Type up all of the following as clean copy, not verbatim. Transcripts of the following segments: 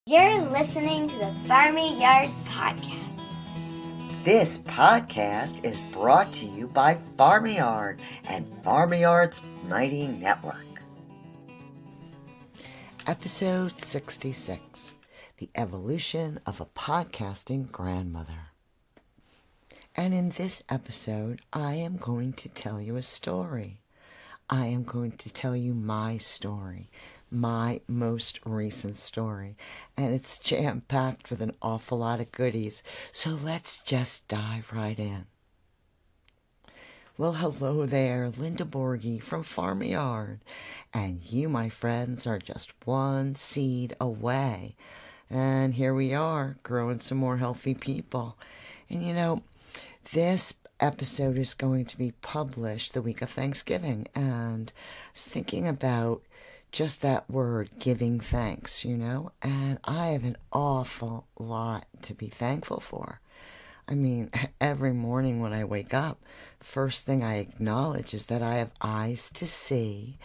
You're listening to the Farmy Yard Podcast. This podcast is brought to you by Farmy Yard and Farmy Yard's Mighty Network. Episode 66, The Evolution of a Podcasting Grandmother. And in this episode, I am going to tell you a story. I am going to tell you my story. My most recent story, and it's jam-packed with an awful lot of goodies, so let's just dive right in. Well, hello there, Linda Borghi from Farmy Yard, and you, my friends, are just one seed away, and here we are, growing some more healthy people. And you know, this episode is going to be published the week of Thanksgiving, and I was thinking about just that word, giving thanks, and I have an awful lot to be thankful for. I mean, every morning when I wake up, first thing I acknowledge is that I have eyes to see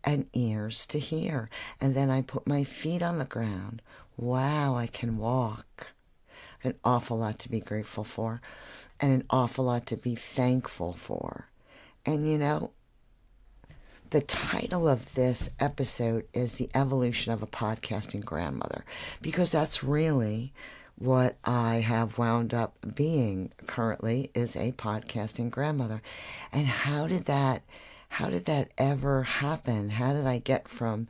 and ears to hear. And then I put my feet on the ground. Wow, I can walk. I have an awful lot to be grateful for and an awful lot to be thankful for. And the title of this episode is The Evolution of a Podcasting Grandmother, because that's really what I have wound up being currently, is a podcasting grandmother. And how did that ever happen? How did I get from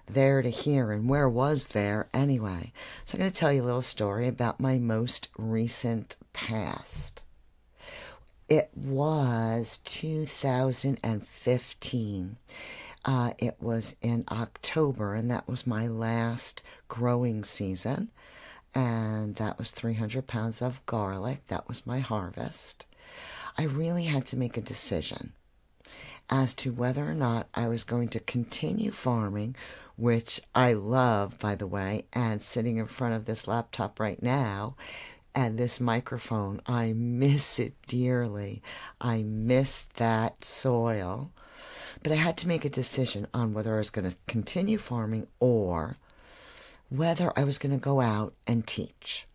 there to here, and where was there anyway? So I'm going to tell you a little story about my most recent past. It was 2015. It was in October, and that was my last growing season. And that was 300 pounds of garlic. That was my harvest. I really had to make a decision as to whether or not I was going to continue farming, which I love, by the way, and sitting in front of this laptop right now, and this microphone, I miss it dearly. I miss that soil. But I had to make a decision on whether I was going to continue farming or whether I was going to go out and teach.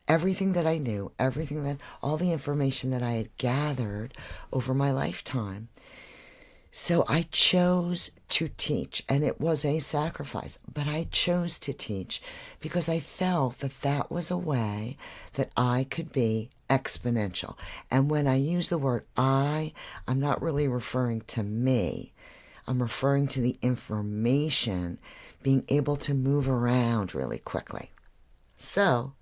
Everything that I knew, all the information that I had gathered over my lifetime. So I chose to teach, and it was a sacrifice, but I chose to teach because I felt that that was a way that I could be exponential. And when I use the word I'm not really referring to me. I'm referring to the information being able to move around really quickly. So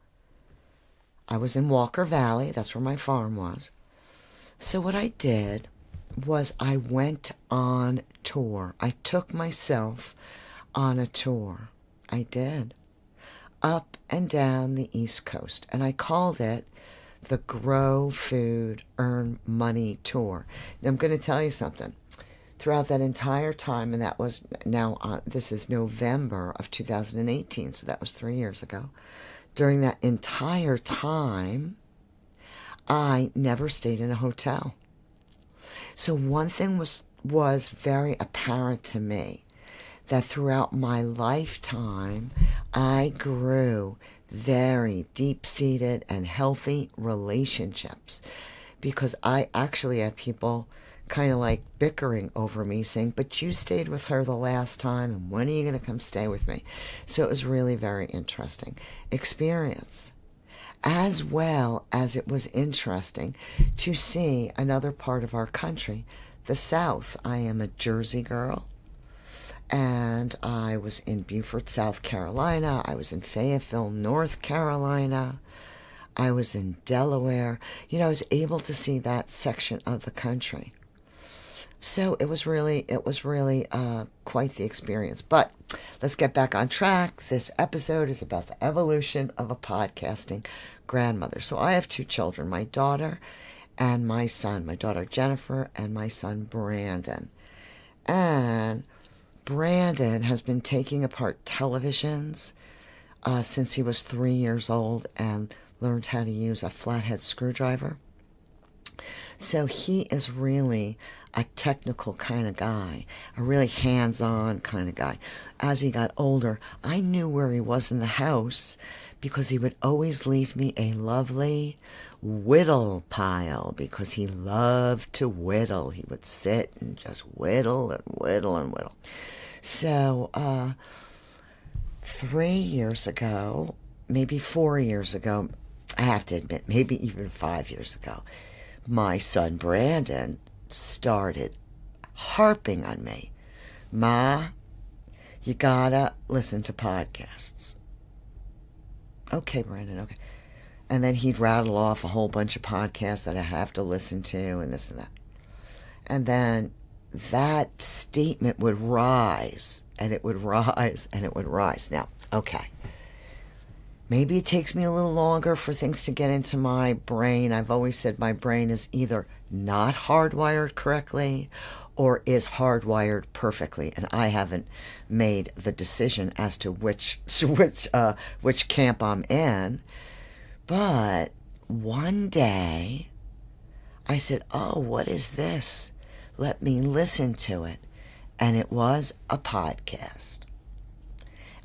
I was in Walker Valley. That's where my farm was. So what I did was I went on tour. I took myself on a tour. I did. Up and down the East Coast. And I called it the Grow Food, Earn Money Tour. Now I'm going to tell you something. Throughout that entire time, and that was this is November of 2018, so that was 3 years ago. During that entire time, I never stayed in a hotel. So one thing was very apparent to me, that throughout my lifetime, I grew very deep-seated and healthy relationships, because I actually had people kind of like bickering over me, saying, but you stayed with her the last time, and when are you going to come stay with me? So it was really very interesting experience. As well as it was interesting to see another part of our country, the South. I am a Jersey girl, and I was in Beaufort, South Carolina. I was in Fayetteville, North Carolina. I was in Delaware. I was able to see that section of the country. So it was really quite the experience. But let's get back on track. This episode is about the evolution of a podcasting grandmother. So I have two children, my daughter and my son, my daughter Jennifer and my son Brandon. And Brandon has been taking apart televisions since he was 3 years old and learned how to use a flathead screwdriver. So he is really a technical kind of guy, a really hands-on kind of guy. As he got older, I knew where he was in the house because he would always leave me a lovely whittle pile because he loved to whittle. He would sit and just whittle and whittle and whittle. So 3 years ago, maybe 4 years ago, I have to admit, maybe even 5 years ago, my son Brandon started harping on me. Ma, you gotta listen to podcasts. Okay, Brandon, okay. And then he'd rattle off a whole bunch of podcasts that I have to listen to and this and that. And then that statement would rise, and it would rise, and it would rise. Now, okay. Maybe it takes me a little longer for things to get into my brain. I've always said my brain is either not hardwired correctly or is hardwired perfectly, and I haven't made the decision as to which camp I'm in. But one day, I said, "Oh, what is this? Let me listen to it," and it was a podcast,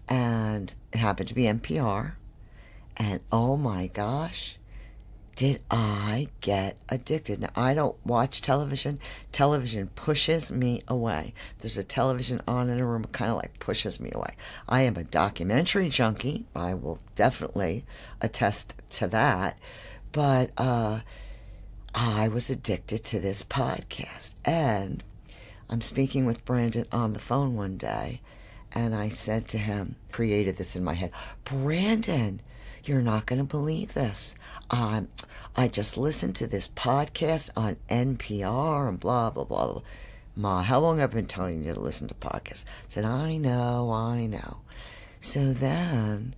and it happened to be NPR. And oh my gosh, did I get addicted. Now, I don't watch television. Television pushes me away. If there's a television on in a room, it kind of like pushes me away. I am a documentary junkie. I will definitely attest to that. But I was addicted to this podcast. And I'm speaking with Brandon on the phone one day, and I said to him, created this in my head, "Brandon, you're not going to believe this. I just listened to this podcast on NPR and blah, blah, blah, blah." Ma, how long have I been telling you to listen to podcasts? I said, I know. So then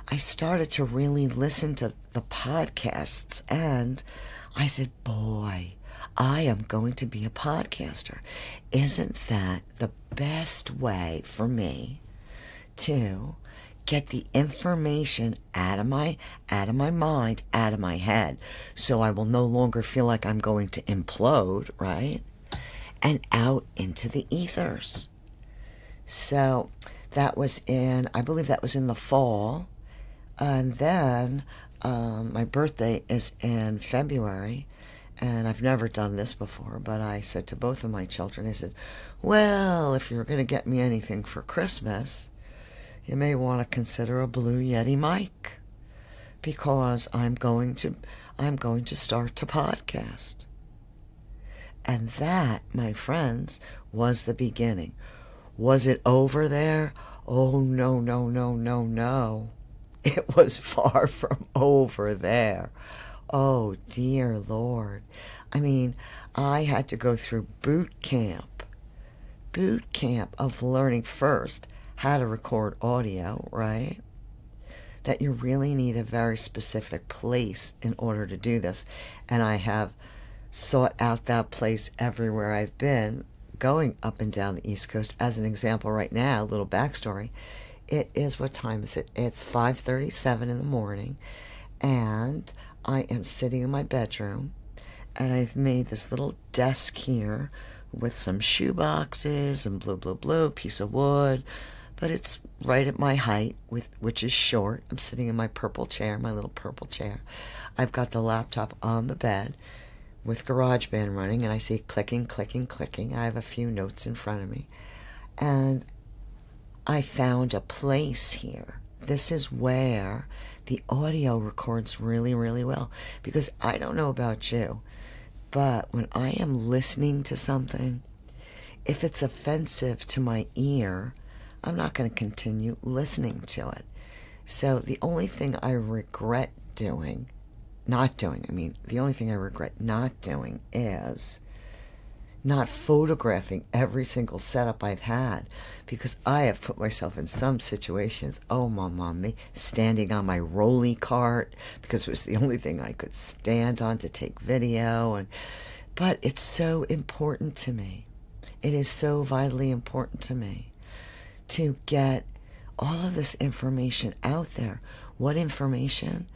I started to really listen to the podcasts, and I said, boy, I am going to be a podcaster. Isn't that the best way for me to get the information out of my mind, out of my head, so I will no longer feel like I'm going to implode, right? And out into the ethers. So that was I believe that was in the fall. And then my birthday is in February, and I've never done this before, but I said to both of my children, I said, well, if you're going to get me anything for Christmas, you may want to consider a Blue Yeti mic, because I'm going to start to podcast. And that, my friends, was the beginning. Was it over there? Oh, no. It was far from over there. Oh, dear Lord. I mean, I had to go through boot camp of learning first how to record audio, right? That you really need a very specific place in order to do this. And I have sought out that place everywhere I've been, going up and down the East Coast. As an example right now, a little backstory. It is, what time is it? It's 5:37 in the morning, and I am sitting in my bedroom, and I've made this little desk here with some shoe boxes and blue, piece of wood, but it's right at my height, which is short. I'm sitting in my purple chair, my little purple chair. I've got the laptop on the bed with GarageBand running, and I see clicking. I have a few notes in front of me, and I found a place here. This is where the audio records really, really well, because I don't know about you, but when I am listening to something, if it's offensive to my ear, I'm not going to continue listening to it. So the only thing I regret the only thing I regret not doing is not photographing every single setup I've had, because I have put myself in some situations, oh me, standing on my rolly cart, because it was the only thing I could stand on to take video. But it's so important to me. It is so vitally important to me to get all of this information out there. What information?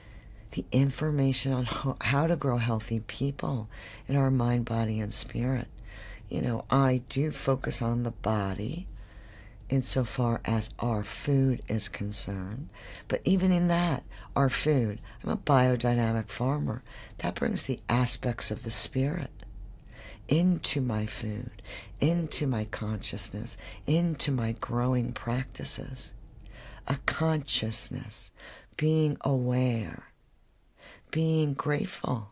The information on how to grow healthy people in our mind, body, and spirit. I do focus on the body insofar as our food is concerned. But even in that, our food, I'm a biodynamic farmer. That brings the aspects of the spirit into my food, into my consciousness, into my growing practices. A consciousness, being aware, being grateful,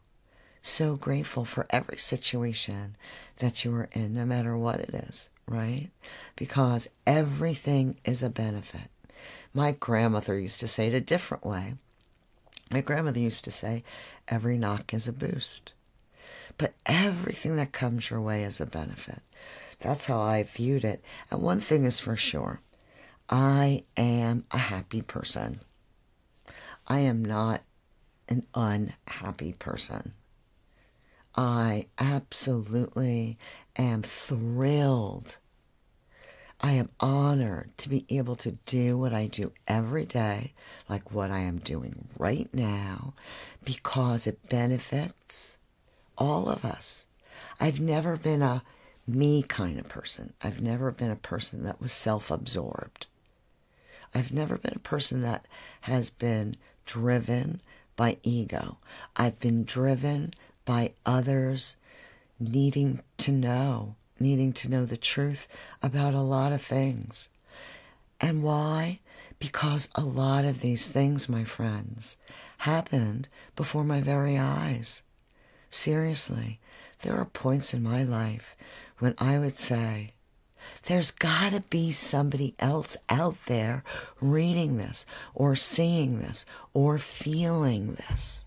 so grateful for every situation that you are in, no matter what it is, right? Because everything is a benefit. My grandmother used to say it a different way. My grandmother used to say, every knock is a boost. But everything that comes your way is a benefit. That's how I viewed it. And one thing is for sure, I am a happy person. I am not an unhappy person. I absolutely am thrilled. I am honored to be able to do what I do every day, like what I am doing right now, because it benefits all of us. I've never been a me kind of person. I've never been a person that was self-absorbed. I've never been a person that has been driven by ego. I've been driven by others needing to know the truth about a lot of things. And why? Because a lot of these things, my friends, happened before my very eyes. Seriously, there are points in my life when I would say, there's got to be somebody else out there reading this or seeing this or feeling this.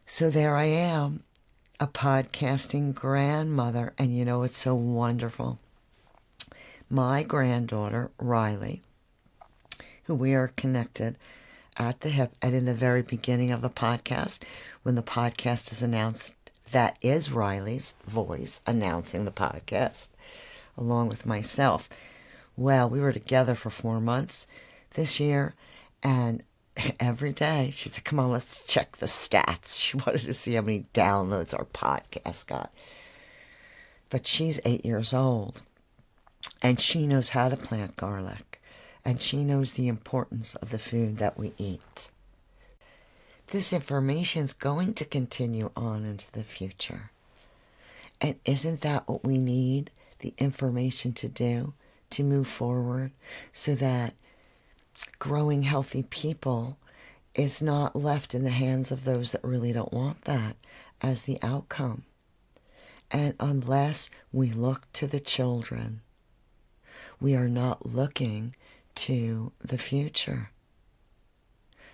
So there I am, a podcasting grandmother, and it's so wonderful. My granddaughter, Riley, who we are connected at the hip, and in the very beginning of the podcast, when the podcast is announced, that is Riley's voice announcing the podcast, along with myself. Well, we were together for 4 months this year, and every day she said, come on, let's check the stats. She wanted to see how many downloads our podcast got. But she's 8 years old, and she knows how to plant garlic, and she knows the importance of the food that we eat. This information is going to continue on into the future. And isn't that what we need the information to do, to move forward, so that growing healthy people is not left in the hands of those that really don't want that as the outcome? And unless we look to the children, we are not looking to the future.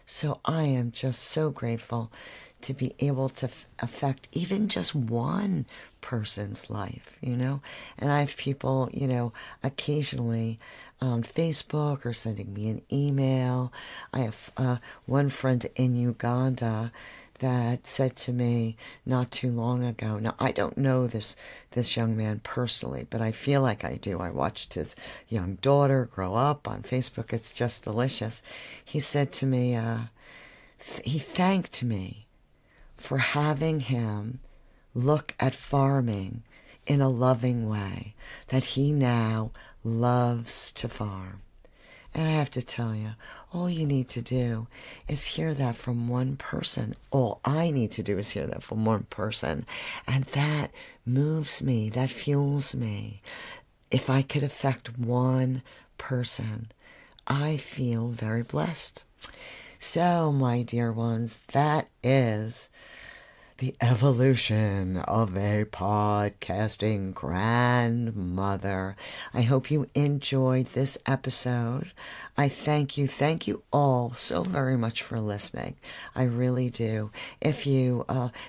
So I am just so grateful to be able to affect even just one person's life, And I have people, occasionally on Facebook or sending me an email. I have one friend in Uganda that said to me not too long ago. Now, I don't know this young man personally, but I feel like I do. I watched his young daughter grow up on Facebook. It's just delicious. He said to me, he thanked me for having him look at farming in a loving way, that he now loves to farm. And I have to tell you, all you need to do is hear that from one person. All I need to do is hear that from one person. And that moves me, that fuels me. If I could affect one person, I feel very blessed. So, my dear ones, that is the evolution of a podcasting grandmother. I hope you enjoyed this episode. I thank you all so very much for listening. I really do. If you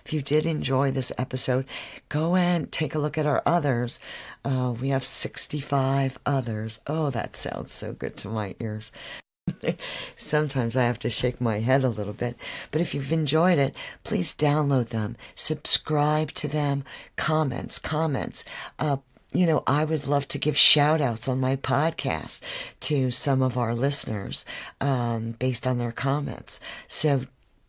did enjoy this episode, go and take a look at our others. We have 65 others. Oh, that sounds so good to my ears. Sometimes I have to shake my head a little bit, but if you've enjoyed it, please download them, subscribe to them, comments. I would love to give shout outs on my podcast to some of our listeners based on their comments. So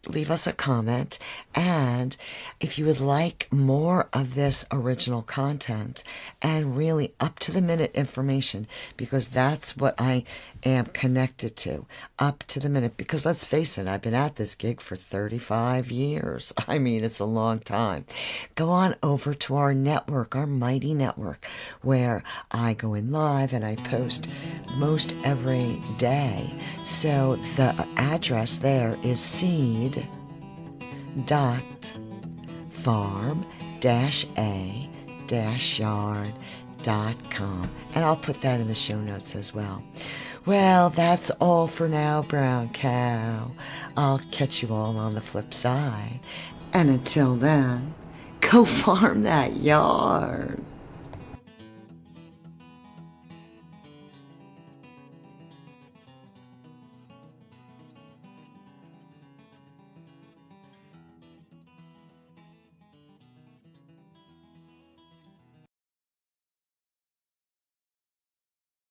leave us a comment. And if you would like more of this original content and really up-to-the-minute information, because that's what I am connected to, up-to-the-minute. Because let's face it, I've been at this gig for 35 years. I mean, it's a long time. Go on over to our network, our mighty network, where I go in live and I post most every day. So the address there is seed.farm-a-yard.com. And I'll put that in the show notes as well. Well, that's all for now, brown cow. I'll catch you all on the flip side. And until then, go farm that yard.